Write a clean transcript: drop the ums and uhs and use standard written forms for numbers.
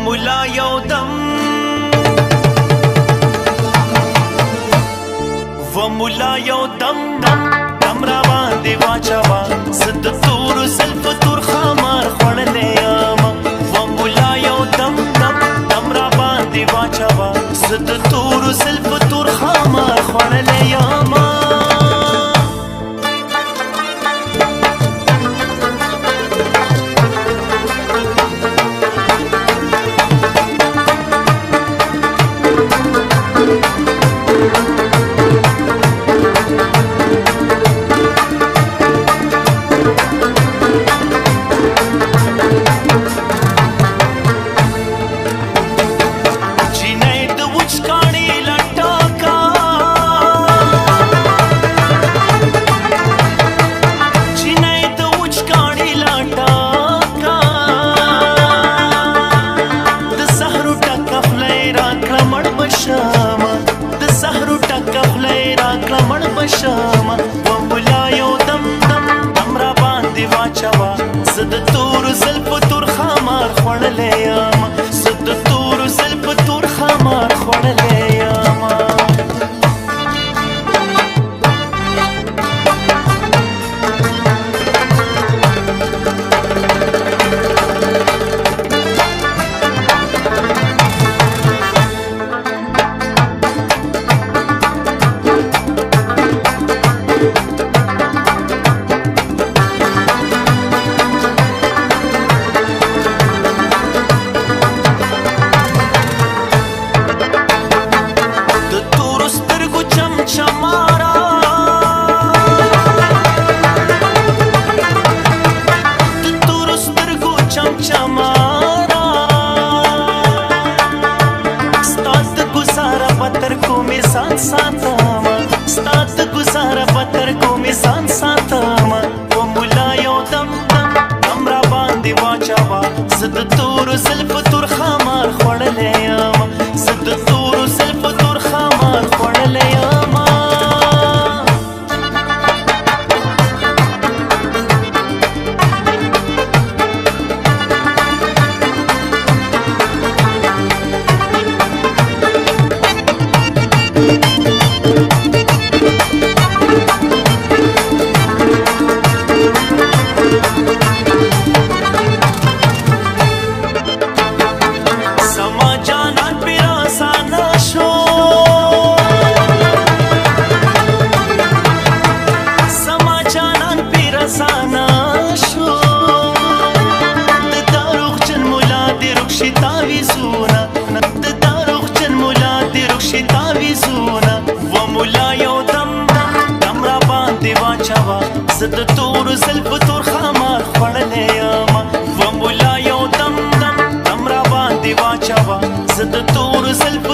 مولا یو دم و مولا یو دم دم را باندې واچوا زد تور زلف تور خمار خړلې یم و مولا یو دم را باندې واچوا زد تور زلف تور خمار خړلې یم و مولا یو دم را باندې واچوا زد تور زلف تور خمار خړلې یم زد تور زلف تور خمار خړلې یم ستاد گزاره پتر کو می سان ساتما و مولا یو دم را باندې واچوا زد تور زلف تور خمار خړلې یم زد تور زلف تور خمار خړلې یم زد تور زلف تور خمار خړلې یم و مولا یو دم را باندې واچوا زد تور زلف